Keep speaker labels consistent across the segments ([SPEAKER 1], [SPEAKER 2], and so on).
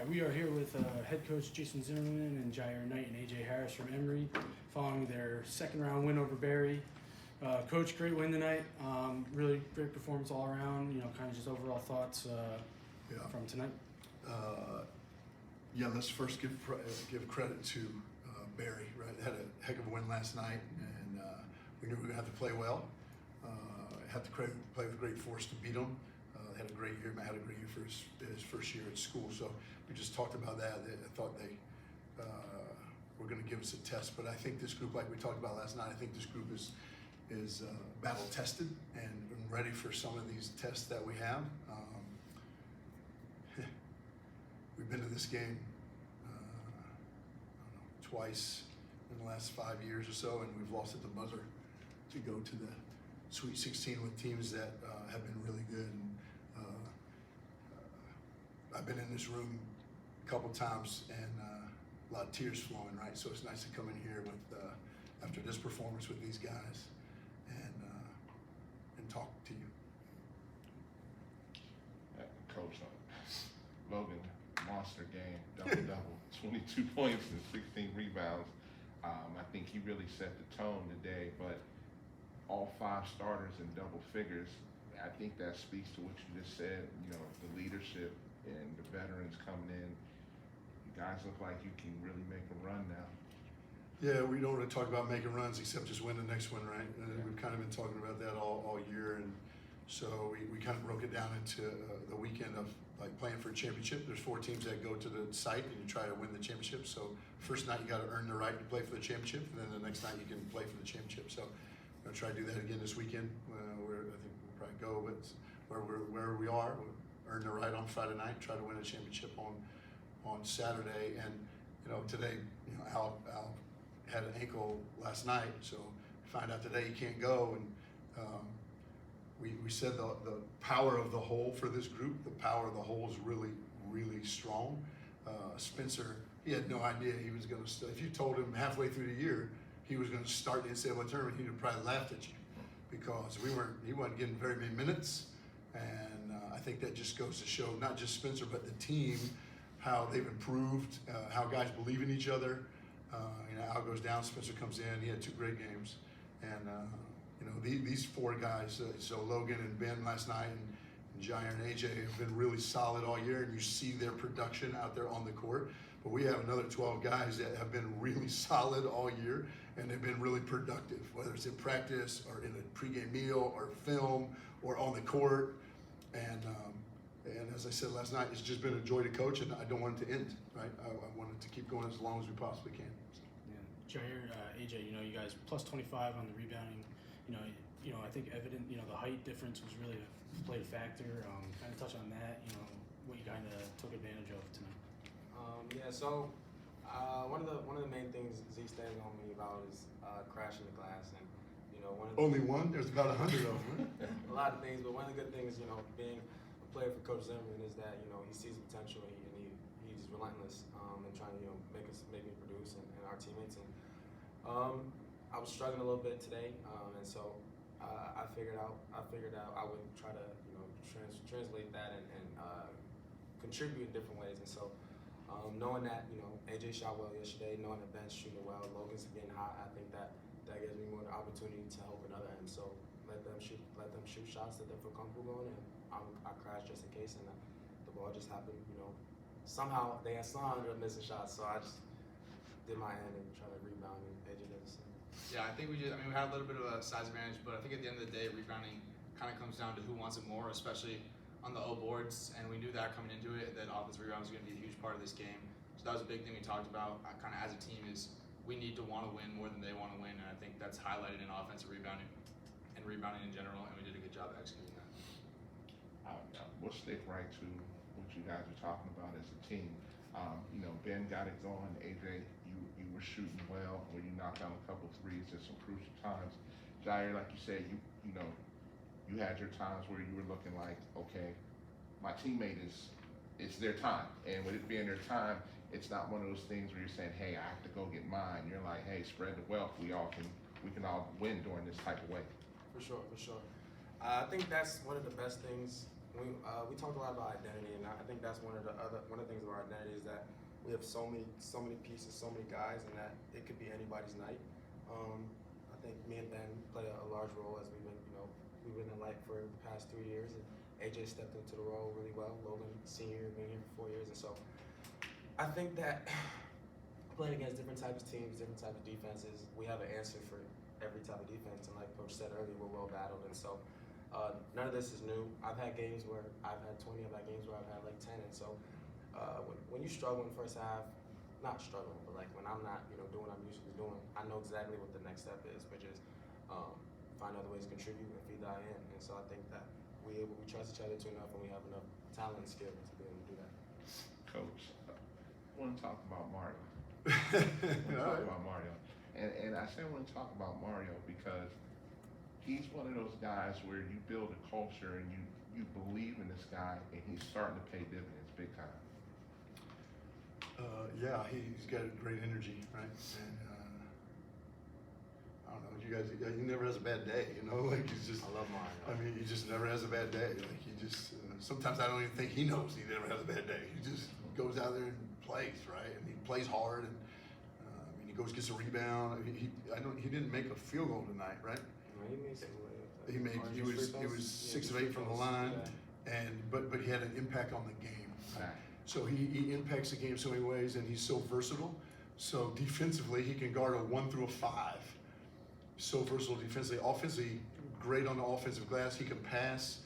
[SPEAKER 1] We are here with head coach Jason Zimmerman and Jair Knight and AJ Harris from Emory, following their second round win over Barry. Coach, great win tonight. Really great performance all around. Kind of just overall thoughts from tonight.
[SPEAKER 2] Let's first give credit to Barry. Right, had a heck of a win last night, and we knew we were gonna have to play well. Had to play with great force to beat them. Had a great year. Matt had a great year for his first year at school. So we just talked about that. I thought they were going to give us a test, but I think this group, like we talked about last night, I think this group is battle tested and ready for some of these tests that we have. We've been to this game twice in the last 5 years or so, and we've lost at the buzzer to go to the Sweet 16 with teams that have been really good. And, I've been in this room a couple times and a lot of tears flowing, right? So it's nice to come in here with after this performance with these guys and talk to you.
[SPEAKER 3] Coach, Logan, monster game, double-double, 22 points and 16 rebounds. I think he really set the tone today, but all 5 starters in double figures, I think that speaks to what you just said, the leadership and the veterans coming in. You guys look like you can really make a run now.
[SPEAKER 2] Yeah, we don't really talk about making runs except just win the next one, right? And we've kind of been talking about that all year, and so we kind of broke it down into the weekend of like playing for a championship. There's 4 teams that go to the site and you try to win the championship. So first night you got to earn the right to play for the championship, and then the next night you can play for the championship. So I'm gonna try to do that again this weekend. Where I think we'll probably go with where we are. We'll earn the right on Friday night, try to win a championship on Saturday. And today, Al had an ankle last night, so we find out today he can't go. And we said the power of the whole for this group, the power of the whole is really, really strong. Spencer, he had no idea he was going to. If you told him halfway through the year he was going to start the NCAA tournament, he'd have probably laughed at you because he wasn't getting very many minutes. And I think that just goes to show not just Spencer, but the team, how they've improved, how guys believe in each other. Al goes down, Spencer comes in. He had 2 great games. And, these 4 guys, so Logan and Ben last night and Jair and AJ have been really solid all year, and you see their production out there on the court. But we have another 12 guys that have been really solid all year, and they've been really productive, whether it's in practice or in a pregame meal or film or on the court. And as I said last night, it's just been a joy to coach, and I don't want it to end, right? I want it to keep going as long as we possibly can. So.
[SPEAKER 1] Yeah, Jair, AJ, you guys plus 25 on the rebounding. I think evident. The height difference was really played a factor. Kind of touch on that. What you kind of took advantage of tonight.
[SPEAKER 4] So one of the main things Z stands on me about is crashing the glass, and
[SPEAKER 2] only one. There's about 100 of them. Right?
[SPEAKER 4] A lot of things, but one of the good things, being a player for Coach Zimmerman is that he sees potential and he's relentless in trying to make me produce and our teammates. And I was struggling a little bit today, and so I figured out I would try to translate that and contribute in different ways. And so knowing that AJ shot well yesterday, knowing that Ben's shooting well, Logan's getting hot, I think that gives me more opportunity to help another end. So let them shoot shots that they feel comfortable going, and I crashed just in case, and the ball just happened. Somehow they ended up missing shots, so I just did my end and tried to rebound, and AJ did the same.
[SPEAKER 5] Yeah, I think we had a little bit of a size advantage, but I think at the end of the day, rebounding kind of comes down to who wants it more, especially on the O boards, and we knew that coming into it, that offensive rebound was going to be a huge part of this game. So that was a big thing we talked about kind of as a team is we need to want to win more than they want to win, and I think that's highlighted in offensive rebounding and rebounding in general, and we did a good job executing that.
[SPEAKER 3] We'll stick right to what you guys are talking about as a team. Ben got it going. AJ, you were shooting well when you knocked down a couple threes at some crucial times. Jair, like you said, you had your times where you were looking like, okay, my teammate it's their time. And with it being their time, it's not one of those things where you're saying, hey, I have to go get mine. You're like, hey, spread the wealth. We can all win during this type of way.
[SPEAKER 4] For sure. I think that's one of the best things we talked a lot about identity, and I think that's one of the things of our identity is that we have so many pieces, so many guys, and that it could be anybody's night. I think me and Ben play a large role as we've been in light for the past 3 years, and AJ stepped into the role really well. Logan, senior, been here for 4 years, and so I think that playing against different types of teams, different types of defenses, we have an answer for every type of defense. And like Coach said earlier, we're well battled, and so none of this is new. I've had games where I've had 20. I've had games where I've had like 10, and so when you struggle in the first half, not struggling, but like when I'm not, doing what I'm usually doing, I know exactly what the next step is, which is find other ways to contribute and feed the IN. And so I think that we trust each other enough, and we have enough talent and skill to be able to do that.
[SPEAKER 3] Coach, I want to talk about Mario. And I say I want to talk about Mario because he's one of those guys where you build a culture and you believe in this guy, and he's starting to pay dividends big time.
[SPEAKER 2] Yeah, he's got a great energy, right? And I don't know, you guys, he never has a bad day, like he's just.
[SPEAKER 4] I love Mario.
[SPEAKER 2] I mean, he just never has a bad day. Like he just, sometimes I don't even think he knows he never has a bad day. He just goes out there and plays, right? And he plays hard, and he goes gets a rebound. He didn't make a field goal tonight, right? He was 6 of 8 from the line, but he had an impact on the game.
[SPEAKER 3] Right.
[SPEAKER 2] So he impacts the game so many ways, and he's so versatile. So defensively, he can guard a 1 through a 5. So versatile defensively, offensively, great on the offensive glass. He can pass.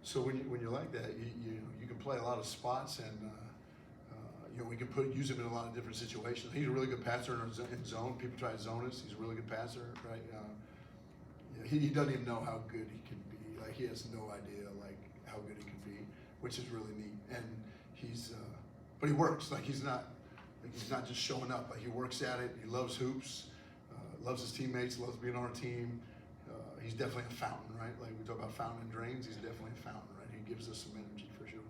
[SPEAKER 2] So when you're like that, you can play a lot of spots, and we can use him in a lot of different situations. He's a really good passer in zone. People try to zone us. He's a really good passer, right? He doesn't even know how good he can be. Like he has no idea like how good he can be, which is really neat. And but he works. Like he's not just showing up. Like he works at it. He loves hoops, loves his teammates, loves being on our team. He's definitely a fountain, right? Like we talk about fountain and drains. He's definitely a fountain, right? He gives us some energy for sure.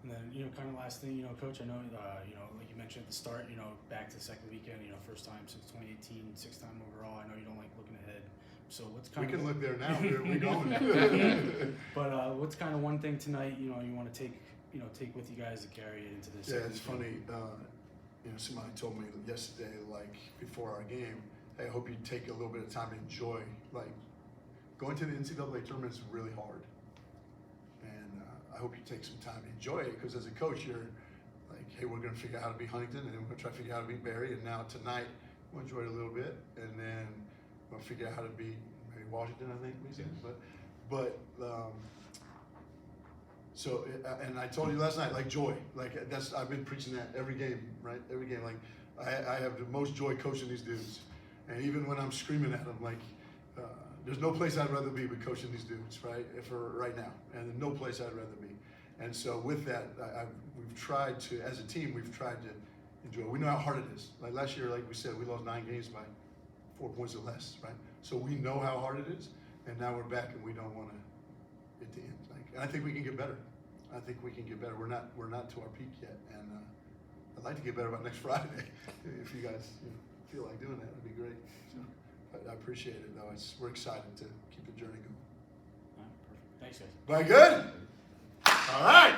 [SPEAKER 1] And then, kind of last thing, Coach, I know, like you mentioned at the start, back to the second weekend, first time since 2018, 6th time overall. I know you don't like looking ahead. So what's kind
[SPEAKER 2] We
[SPEAKER 1] of...
[SPEAKER 2] can look there now. We're going.
[SPEAKER 1] But what's kind of one thing tonight, you want to take with you guys to carry it into this?
[SPEAKER 2] Yeah, it's funny. Somebody told me yesterday, like before our game, hey, I hope you take a little bit of time to enjoy. Like going to the NCAA tournament is really hard, and I hope you take some time to enjoy it because as a coach, you're like, hey, we're going to figure out how to beat Huntington, and we're going to try to figure out how to beat Barry, and now tonight we'll enjoy it a little bit, and then we'll figure out how to beat maybe Washington, I think, maybe. So, and I told you last night, like joy, like I've been preaching that every game, right? Every game, like I have the most joy coaching these dudes, and even when I'm screaming at them, like there's no place I'd rather be but coaching these dudes, right? For right now, and no place I'd rather be. And so with that, we've tried to, as a team, we've tried to enjoy. We know how hard it is. Like last year, like we said, we lost 9 games by 4 points or less, right? So we know how hard it is, and now we're back, and we don't want it to end. And I think we can get better. I think we can get better. We're not to our peak yet, and I'd like to get better by next Friday. If you guys feel like doing that, that'd be great. So, but I appreciate it, though. We're excited to keep the journey going.
[SPEAKER 1] All right, perfect. Thanks, guys.
[SPEAKER 2] Very good. All right.